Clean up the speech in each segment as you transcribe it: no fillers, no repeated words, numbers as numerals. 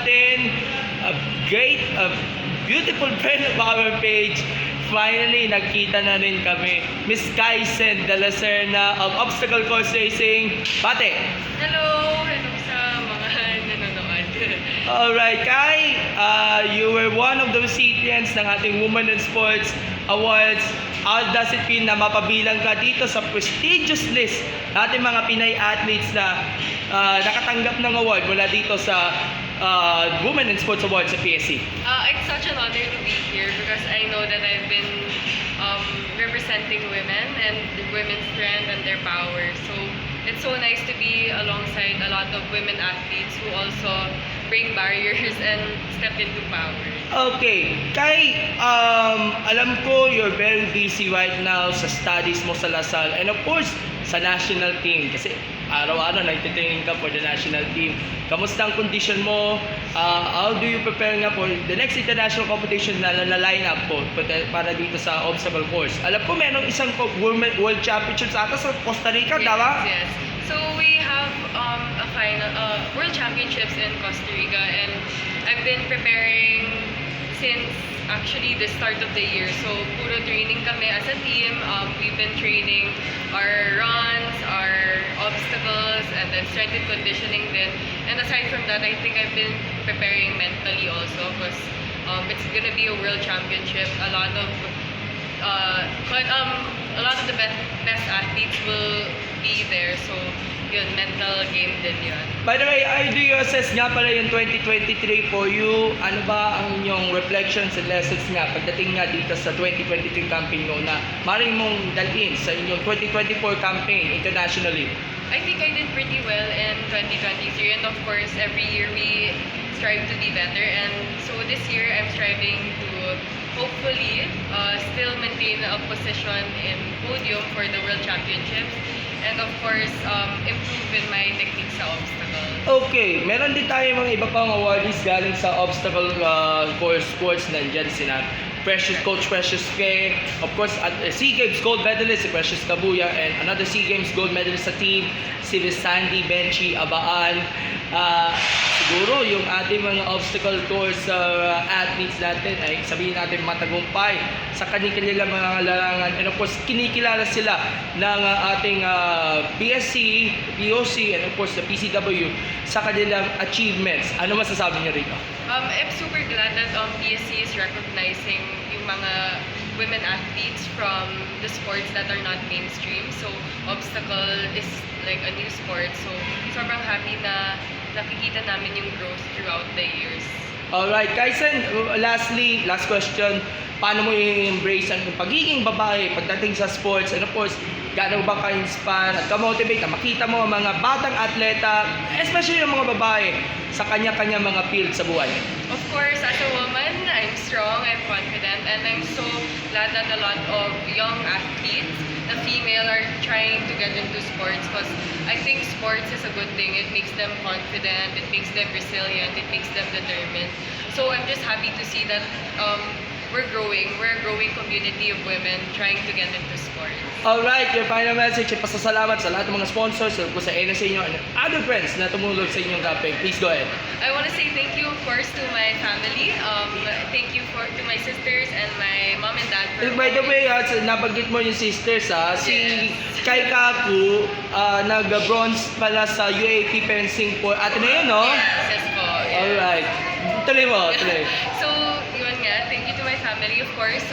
natin, a beautiful friend of our page. Finally, nagkita na rin kami. Miss Kaisen de la Serna of Obstacle Course Racing. Bate! Hello! Hello sa mga nanonood. Alright, Kai, you were one of the recipients ng ating Women in Sports Awards. How does it feel na mapabilang ka dito sa prestigious list ng ating mga Pinay athletes na nakatanggap ng award mula dito sa Women in Sports Awards sa PSC? It's such an honor to be here because I know that I've been representing women and women's strength and their power. So it's so nice to be alongside a lot of women athletes who also break barriers and step into power. Okay, Kai, alam ko you're very busy right now sa studies mo sa Lasal and of course sa national team kasi araw-araw nagtitraining ka for the national team. Kamusta ang condition mo? How do you prepare nga for the next international competition na line up po para dito sa obstacle course? Alam ko merong isang World Championships ata sa Costa Rica, tama? Yes. So we have a final World Championships in Costa Rica and I've been preparing since actually the start of the year. So puro training kami as a team. We've been training our runs, our obstacles, and then strength and conditioning din. And aside from that, I think I've been preparing mentally also because it's gonna be a world championship. A lot of the best athletes will be there. So yun, mental game din yun. By the way, I do you assess nga pala yung 2023 for you? Ano ba ang inyong reflections and lessons nga pagdating nga dito sa 2023 campaign mo na maaaring mong dalhin sa inyong 2024 campaign internationally? I think I did pretty well in 2023 and of course every year we strive to be better and so this year I'm striving to hopefully still maintain a position in podium for the World Championships and of course improve in my technique sa obstacle. Okay, meron din tayo mga iba pang awardees galing sa obstacle course sports. Nandyan sina Coach Precious K, of course at SEA Games gold medalist si Precious Kabuya and another SEA Games gold medalist sa team si Miss Sandy Benchi Abaan. Siguro yung ating mga obstacle course athletes natin ay sabihin natin matagumpay sa kanilang mga larangan and of course kinikilala sila ng ating PSC, POC and of course the PCW sa kanilang achievements. Ano masasabi niyo rito? I'm super glad that PSC is recognizing yung mga women athletes from the sports that are not mainstream. So obstacle is like a new sport. So sobrang happy na nakikita namin yung growth throughout the years. Alright, Kaisen, lastly, last question. Paano mo i-embrace ang pagiging babae pagdating sa sports? And of course, gaano ba ka-inspire at ka-motivate na makita mo ang mga batang atleta, especially yung mga babae, sa kanya-kanya mga field sa buhay? Of course, as a woman, I'm strong, I'm confident, and I'm so glad that a lot of young athletes, the female, are trying to get into sports because I think sports is a good thing. It makes them confident, it makes them resilient, it makes them determined. So I'm just happy to see that we're a growing community of women trying to get into sports. Alright, your final message ay pasasalamat sa lahat ng mga sponsors o sa NSA nyo and other friends na tumulong sa inyong campaign. Please go ahead. I want to say thank you, of course, to my family. Thank you to my sisters and my mom and dad. By the way, nabanggit mo yung sisters si Kai Kaku, nag-bronze pala sa UAP fencing for Ateneo, no? Yes po. Yes. Alright. Tuloy mo, tuloy. So, yun nga, thank you to my family, of course.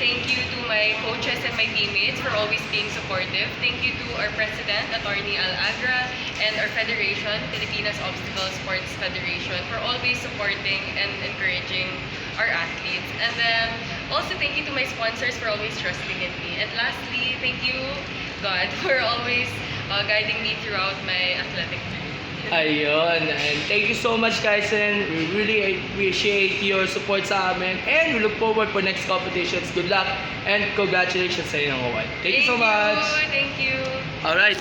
Thank you to my coaches and my teammates for always being supportive. Thank you to our president, Attorney Al Agra, and our federation, Pilipinas Obstacle Sports Federation, for always supporting and encouraging our athletes. And then, also thank you to my sponsors for always trusting in me. And lastly, thank you, God, for always guiding me throughout my athletic career. Ayun. And thank you so much, Kaisen. We really appreciate your support sa amin. And we look forward for next competitions. Good luck and congratulations sa inyong award. Thank you so much. Thank you. Alright.